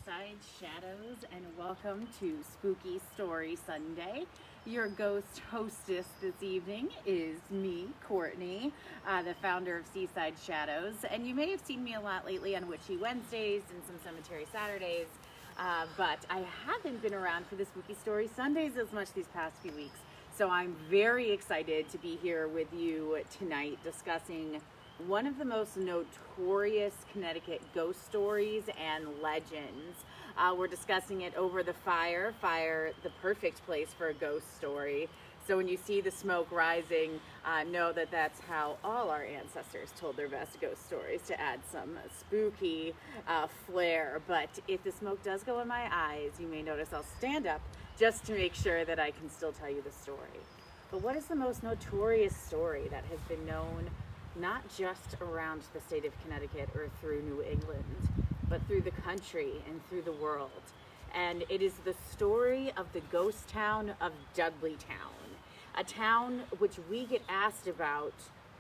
Seaside Shadows, and welcome to Spooky Story Sunday. Your ghost hostess this evening is me, Courtney, the founder of Seaside Shadows, and you may have seen me a lot lately on Witchy Wednesdays and some Cemetery Saturdays, but I haven't been around for the Spooky Story Sundays as much these past few weeks, so I'm very excited to be here with you tonight discussing one of the most notorious Connecticut ghost stories and legends. We're discussing it over the fire, the perfect place for a ghost story. So when you see the smoke rising, know that that's how all our ancestors told their best ghost stories, to add some spooky flair. But if the smoke does go in my eyes, you may notice I'll stand up just to make sure that I can still tell you the story. But what is the most notorious story that has been known not just around the state of Connecticut or through New England, but through the country and through the world? And it is the story of the ghost town of Dudleytown, a town which we get asked about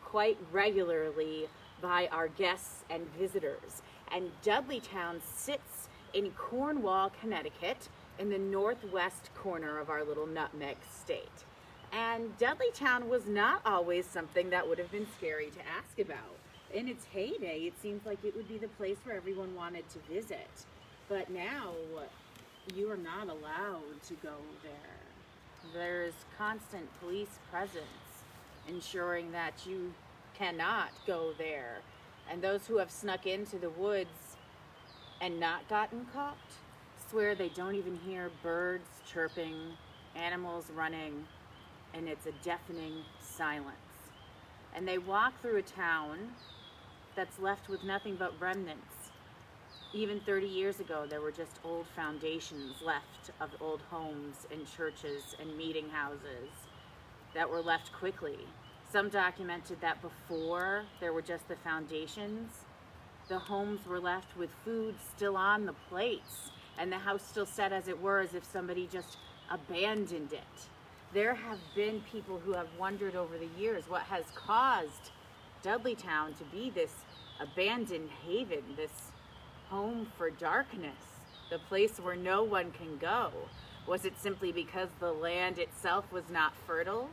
quite regularly by our guests and visitors. And Dudleytown sits in Cornwall, Connecticut, in the northwest corner of our little nutmeg state. And Dudleytown was not always something that would have been scary to ask about. In its heyday, it seems like it would be the place where everyone wanted to visit. But now, you are not allowed to go there. There's constant police presence ensuring that you cannot go there. And those who have snuck into the woods and not gotten caught swear they don't even hear birds chirping, animals running, and it's a deafening silence. And they walk through a town that's left with nothing but remnants. Even 30 years ago, there were just old foundations left of old homes and churches and meeting houses that were left quickly. Some documented that before there were just the foundations, the homes were left with food still on the plates, and the house still sat as it were, as if somebody just abandoned it. There have been people who have wondered over the years what has caused Dudleytown to be this abandoned haven, this home for darkness, the place where no one can go. Was it simply because the land itself was not fertile?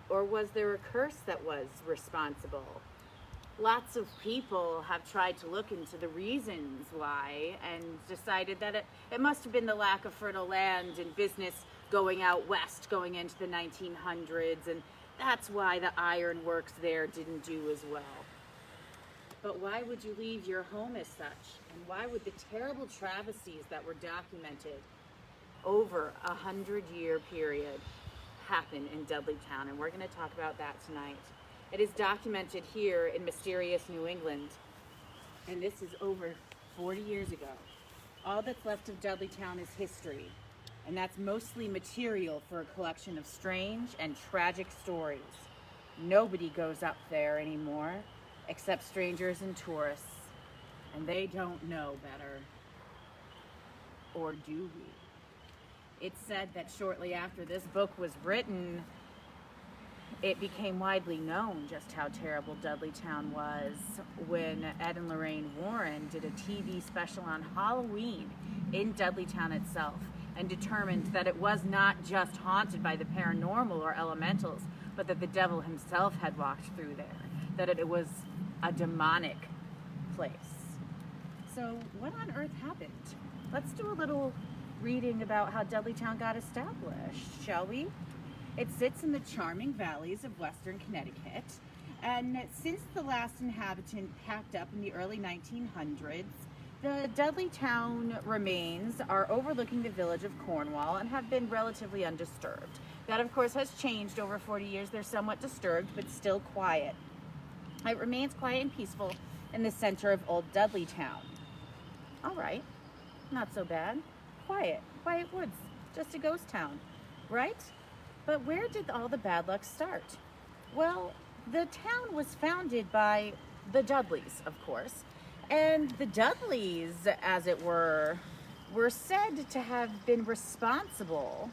Or was there a curse that was responsible? Lots of people have tried to look into the reasons why and decided that it must have been the lack of fertile land and business going out west, going into the 1900s, and that's why the ironworks there didn't do as well. But why would you leave your home as such? And why would the terrible travesties that were documented over a 100-year period happen in Dudleytown? And we're going to talk about that tonight. It is documented here in mysterious New England, and this is over 40 years ago. All that's left of Dudleytown is history, and that's mostly material for a collection of strange and tragic stories. Nobody goes up there anymore, except strangers and tourists, and they don't know better. Or do we? It's said that shortly after this book was written, it became widely known just how terrible Dudleytown was when Ed and Lorraine Warren did a TV special on Halloween in Dudleytown itself, and determined that it was not just haunted by the paranormal or elementals, but that the devil himself had walked through there, that it was a demonic place. So what on earth happened? Let's do a little reading about how Dudleytown got established, shall we? It sits in the charming valleys of western Connecticut, and since the last inhabitant packed up in the early 1900s, the Dudleytown remains are overlooking the village of Cornwall and have been relatively undisturbed. That, of course, has changed over 40 years. They're somewhat disturbed, but still quiet. It remains quiet and peaceful in the center of old Dudleytown. All right, not so bad. Quiet woods, just a ghost town, right? But where did all the bad luck start? Well, the town was founded by the Dudleys, of course. And the Dudleys, as it were said to have been responsible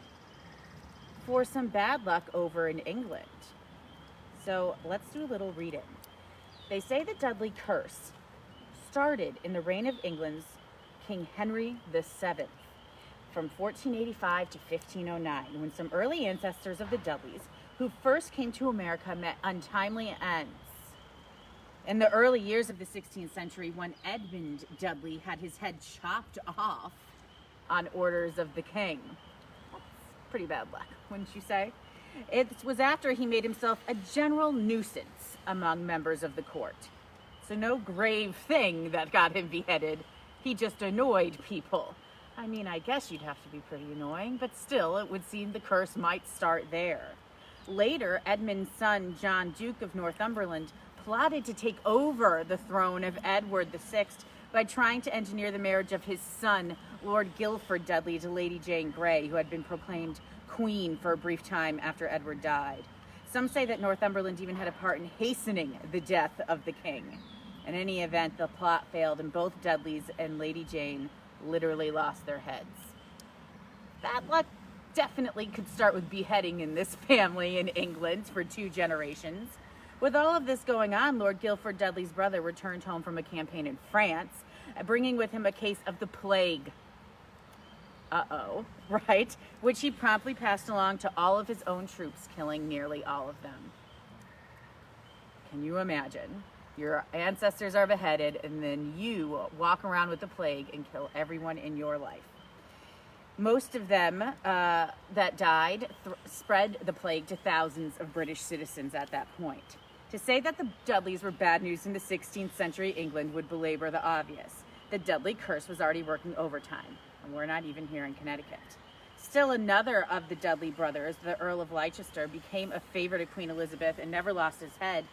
for some bad luck over in England. So let's do a little reading. They say the Dudley curse started in the reign of England's King Henry VII from 1485 to 1509, when some early ancestors of the Dudleys who first came to America met untimely ends. In the early years of the 16th century, when Edmund Dudley had his head chopped off on orders of the king. That's pretty bad luck, wouldn't you say? It was after he made himself a general nuisance among members of the court. So no grave thing that got him beheaded. He just annoyed people. I mean, I guess you'd have to be pretty annoying, but still, it would seem the curse might start there. Later, Edmund's son, John, Duke of Northumberland, plotted to take over the throne of Edward VI by trying to engineer the marriage of his son, Lord Guilford Dudley, to Lady Jane Grey, who had been proclaimed queen for a brief time after Edward died. Some say that Northumberland even had a part in hastening the death of the king. In any event, the plot failed, and both Dudleys and Lady Jane literally lost their heads. Bad luck definitely could start with beheading in this family in England for 2 generations. With all of this going on, Lord Guilford Dudley's brother returned home from a campaign in France, bringing with him a case of the plague. Right? Which he promptly passed along to all of his own troops, killing nearly all of them. Can you imagine? Your ancestors are beheaded, and then you walk around with the plague and kill everyone in your life. Most of them that died spread the plague to thousands of British citizens at that point. To say that the Dudleys were bad news in the 16th century England would belabor the obvious. The Dudley curse was already working overtime, and we're not even here in Connecticut. Still, another of the Dudley brothers, the Earl of Leicester, became a favorite of Queen Elizabeth and never lost his head,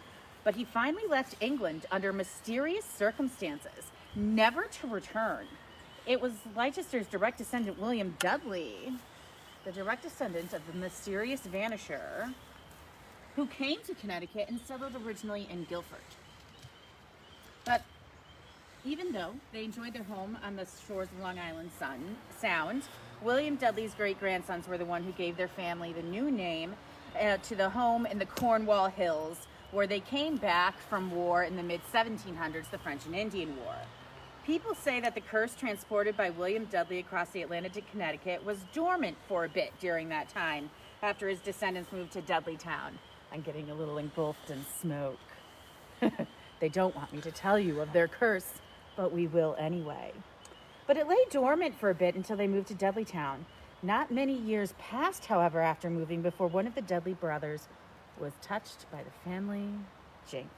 but he finally left England under mysterious circumstances, never to return. It was Leicester's direct descendant, William Dudley, the direct descendant of the mysterious vanisher, who came to Connecticut and settled originally in Guilford. But even though they enjoyed their home on the shores of Long Island Sound, William Dudley's great-grandsons were the one who gave their family the new name to the home in the Cornwall Hills, where they came back from war in the mid-1700s, the French and Indian War. People say that the curse transported by William Dudley across the Atlantic to Connecticut was dormant for a bit during that time, after his descendants moved to Dudleytown. I'm getting a little engulfed in smoke. They don't want me to tell you of their curse, but we will anyway. But it lay dormant for a bit until they moved to Dudleytown. Not many years passed, however, after moving before one of the Dudley brothers was touched by the family jinx.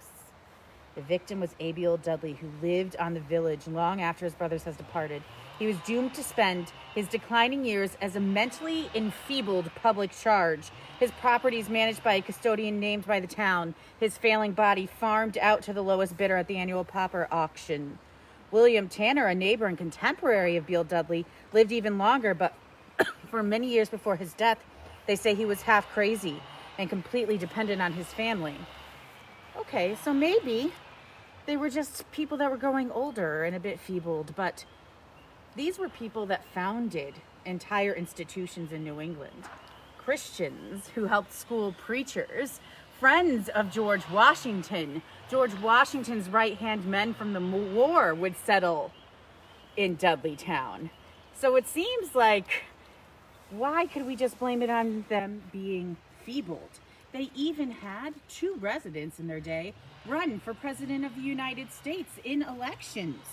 The victim was Abiel Dudley, who lived on the village long after his brothers had departed. He was doomed to spend his declining years as a mentally enfeebled public charge, his properties managed by a custodian named by the town, his failing body farmed out to the lowest bidder at the annual pauper auction. William Tanner, a neighbor and contemporary of Beale Dudley, lived even longer, but for many years before his death, they say he was half crazy and completely dependent on his family. Okay, so maybe they were just people that were growing older and a bit feebled, but these were people that founded entire institutions in New England. Christians who helped school preachers, friends of George Washington. George Washington's right-hand men from the war would settle in Dudleytown. So it seems like, why could we just blame it on them being feebled? They even had 2 residents in their day run for president of the United States in elections.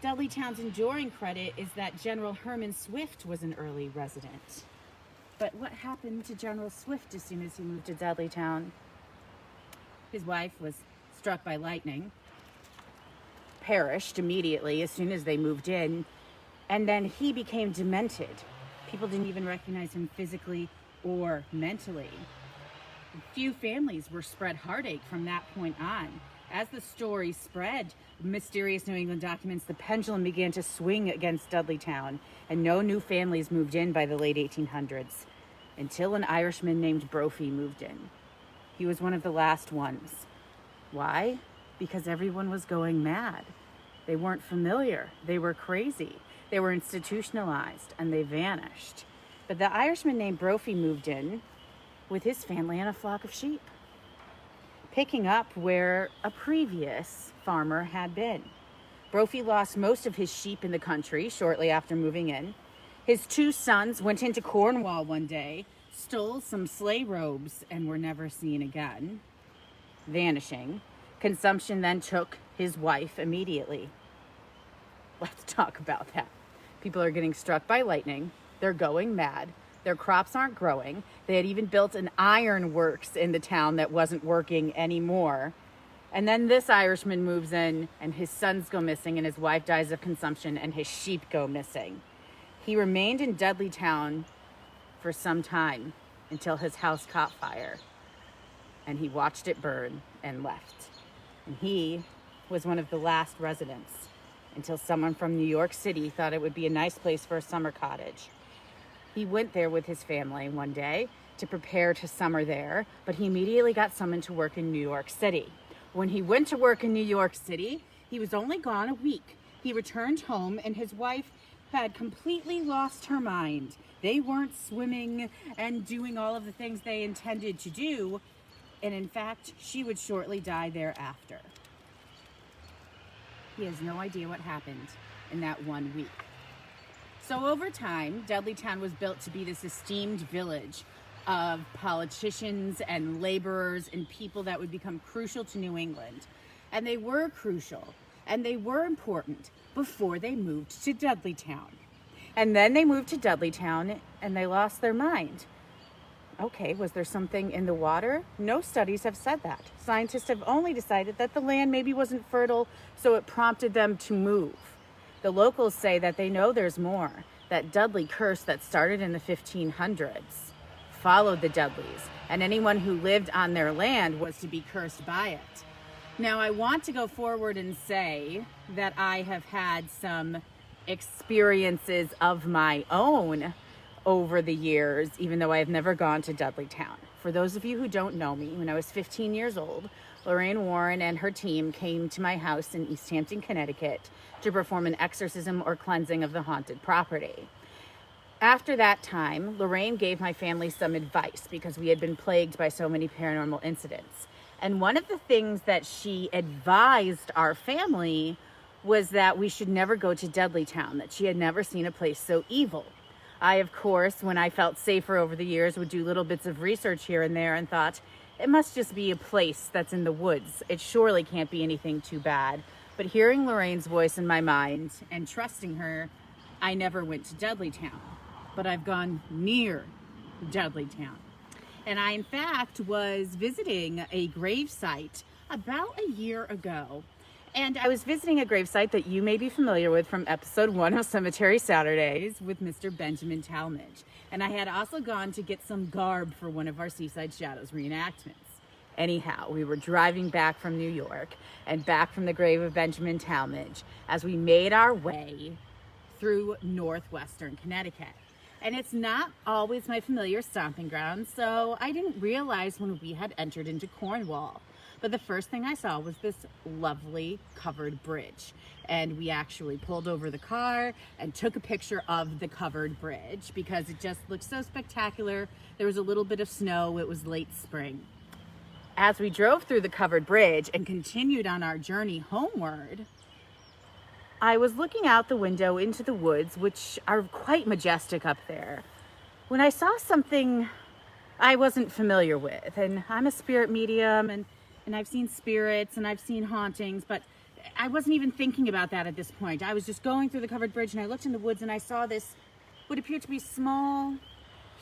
Dudleytown's enduring credit is that General Herman Swift was an early resident. But what happened to General Swift as soon as he moved to Dudleytown? His wife was struck by lightning, perished immediately as soon as they moved in, and then he became demented. People didn't even recognize him physically or mentally. Few families were spread heartache from that point on. As the story spread, mysterious New England documents, the pendulum began to swing against Dudleytown, and no new families moved in by the late 1800s, until an Irishman named Brophy moved in. He was one of the last ones. Why? Because everyone was going mad. They weren't familiar. They were crazy. They were institutionalized, and they vanished. But the Irishman named Brophy moved in with his family and a flock of sheep, picking up where a previous farmer had been. Brophy lost most of his sheep in the country shortly after moving in. His 2 sons went into Cornwall one day, stole some sleigh robes, and were never seen again, vanishing. Consumption then took his wife immediately. Let's talk about that. People are getting struck by lightning. They're going mad. Their crops aren't growing. They had even built an iron works in the town that wasn't working anymore. And then this Irishman moves in, and his sons go missing, and his wife dies of consumption, and his sheep go missing. He remained in Dudleytown for some time until his house caught fire, and he watched it burn and left. And he was one of the last residents until someone from New York City thought it would be a nice place for a summer cottage. He went there with his family one day to prepare to summer there, but he immediately got summoned to work in New York City. When he went to work in New York City, he was only gone a week. He returned home, and his wife had completely lost her mind. They weren't swimming and doing all of the things they intended to do, and in fact, she would shortly die thereafter. He has no idea what happened in that 1 week. So over time, Dudleytown was built to be this esteemed village of politicians and laborers and people that would become crucial to New England. And they were crucial and they were important before they moved to Dudleytown. And then they moved to Dudleytown and they lost their mind. Okay, was there something in the water? No studies have said that. Scientists have only decided that the land maybe wasn't fertile, so it prompted them to move. The locals say that they know there's more, that Dudley curse that started in the 1500s followed the Dudleys, and anyone who lived on their land was to be cursed by it. Now, I want to go forward and say that I have had some experiences of my own over the years, even though I have never gone to Dudleytown. For those of you who don't know me, when I was 15 years old, Lorraine Warren and her team came to my house in East Hampton, Connecticut to perform an exorcism or cleansing of the haunted property. After that time, Lorraine gave my family some advice because we had been plagued by so many paranormal incidents. And one of the things that she advised our family was that we should never go to Dudleytown, that she had never seen a place so evil. I, of course, when I felt safer over the years, would do little bits of research here and there and thought, it must just be a place that's in the woods. It surely can't be anything too bad. But hearing Lorraine's voice in my mind and trusting her, I never went to Dudleytown. But I've gone near Dudleytown. And I, in fact, was visiting a grave site about a year ago. And I was visiting a gravesite that you may be familiar with from episode 1 of Cemetery Saturdays with Mr. Benjamin Talmadge. And I had also gone to get some garb for one of our Seaside Shadows reenactments. Anyhow, we were driving back from New York and back from the grave of Benjamin Talmadge as we made our way through northwestern Connecticut. And it's not always my familiar stomping ground, so I didn't realize when we had entered into Cornwall. But the first thing I saw was this lovely covered bridge. And we actually pulled over the car and took a picture of the covered bridge because it just looked so spectacular. There was a little bit of snow. It was late spring. As we drove through the covered bridge and continued on our journey homeward, I was looking out the window into the woods, which are quite majestic up there, when I saw something I wasn't familiar with. And I'm a spirit medium, and I've seen spirits and I've seen hauntings, but I wasn't even thinking about that at this point. I was just going through the covered bridge and I looked in the woods and I saw this, what appeared to be small,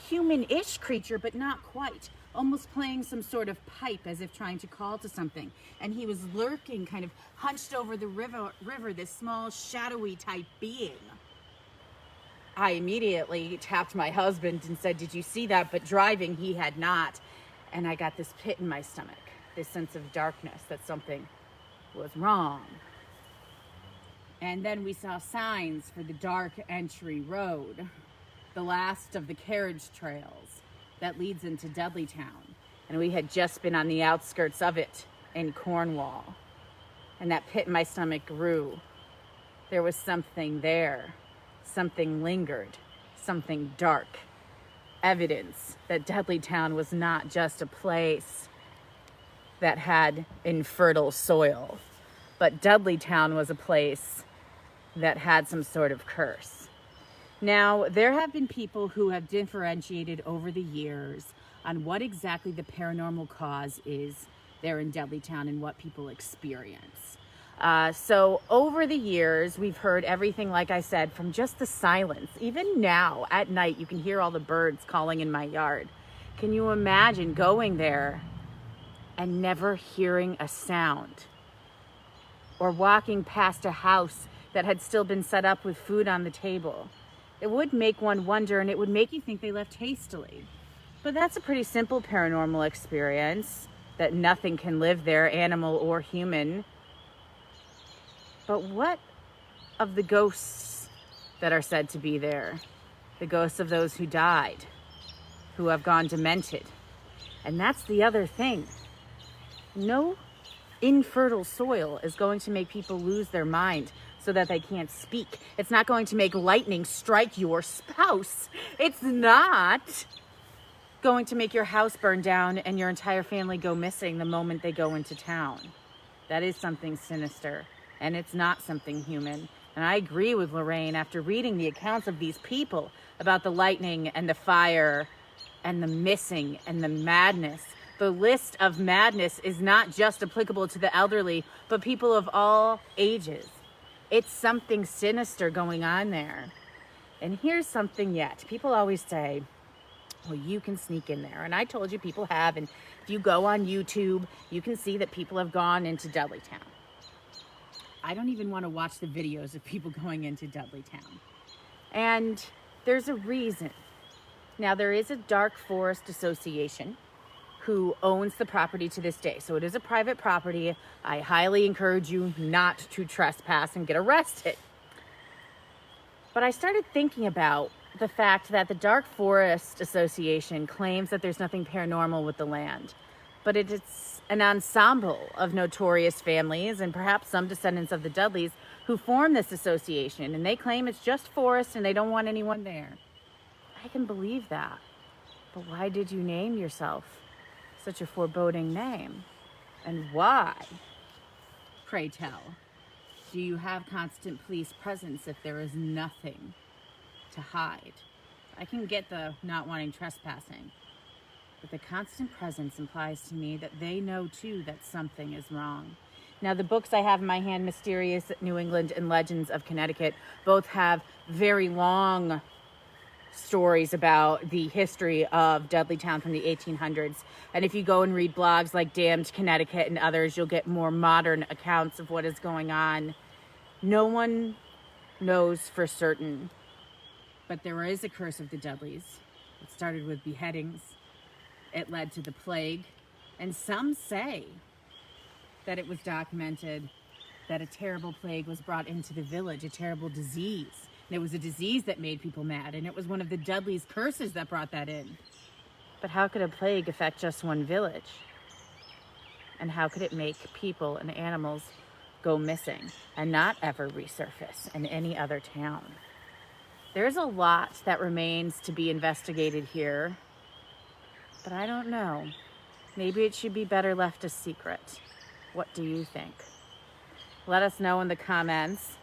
human-ish creature, but not quite, almost playing some sort of pipe as if trying to call to something. And he was lurking, kind of hunched over the river, this small, shadowy type being. I immediately tapped my husband and said, "Did you see that?" But driving, he had not. And I got this pit in my stomach, this sense of darkness, that something was wrong. And then we saw signs for the dark entry road, the last of the carriage trails that leads into Dudleytown. And we had just been on the outskirts of it in Cornwall. And that pit in my stomach grew. There was something there. Something lingered. Something dark. Evidence that Dudleytown was not just a place that had infertile soil, but Dudleytown was a place that had some sort of curse. Now, there have been people who have differentiated over the years on what exactly the paranormal cause is there in Dudleytown and what people experience. So over the years, we've heard everything, like I said, from just the silence. Even now, at night, you can hear all the birds calling in my yard. Can you imagine going there and never hearing a sound? Or walking past a house that had still been set up with food on the table? It would make one wonder, and it would make you think they left hastily. But that's a pretty simple paranormal experience, that nothing can live there, animal or human. But what of the ghosts that are said to be there? The ghosts of those who died, who have gone demented. And that's the other thing. No infertile soil is going to make people lose their mind so that they can't speak. It's not going to make lightning strike your spouse. It's not going to make your house burn down and your entire family go missing the moment they go into town. That is something sinister, and it's not something human. And I agree with Lorraine after reading the accounts of these people about the lightning and the fire and the missing and the madness. The list of madness is not just applicable to the elderly, but people of all ages. It's something sinister going on there. And here's something yet. People always say, well, you can sneak in there. And I told you people have. And if you go on YouTube, you can see that people have gone into Dudleytown. I don't even want to watch the videos of people going into Dudleytown. And there's a reason. Now, there is a Dark Forest Association who owns the property to this day. So it is a private property. I highly encourage you not to trespass and get arrested. But I started thinking about the fact that the Dark Forest Association claims that there's nothing paranormal with the land. But it's an ensemble of notorious families and perhaps some descendants of the Dudleys who form this association. And they claim it's just forest and they don't want anyone there. I can believe that. But why did you name yourself such a foreboding name? And why? Pray tell, do you have constant police presence if there is nothing to hide? I can get the not wanting trespassing, but the constant presence implies to me that they know too that something is wrong. Now, the books I have in my hand, Mysterious New England and Legends of Connecticut, both have very long stories about the history of Dudleytown from the 1800s. And if you go and read blogs like Damned Connecticut and others, you'll get more modern accounts of what is going on. No one knows for certain. But there is a curse of the Dudleys. It started with beheadings. It led to the plague. And some say that it was documented that a terrible plague was brought into the village, a terrible disease. And it was a disease that made people mad, and it was one of the Dudleys' curses that brought that in. But how could a plague affect just one village? And how could it make people and animals go missing and not ever resurface in any other town? There's a lot that remains to be investigated here, but I don't know. Maybe it should be better left a secret. What do you think? Let us know in the comments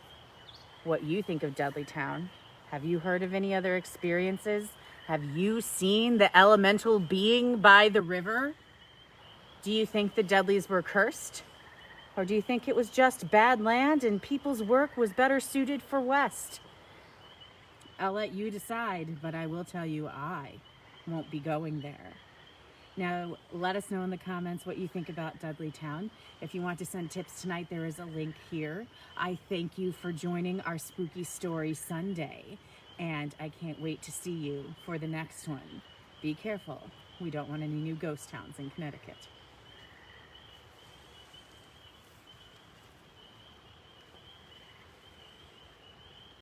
what you think of Dudleytown. Have you heard of any other experiences? Have you seen the elemental being by the river? Do you think the Dudleys were cursed? Or do you think it was just bad land and people's work was better suited for West? I'll let you decide, but I will tell you I won't be going there. Now, let us know in the comments what you think about Dudleytown. If you want to send tips tonight, there is a link here. I thank you for joining our Spooky Story Sunday, and I can't wait to see you for the next one. Be careful. We don't want any new ghost towns in Connecticut.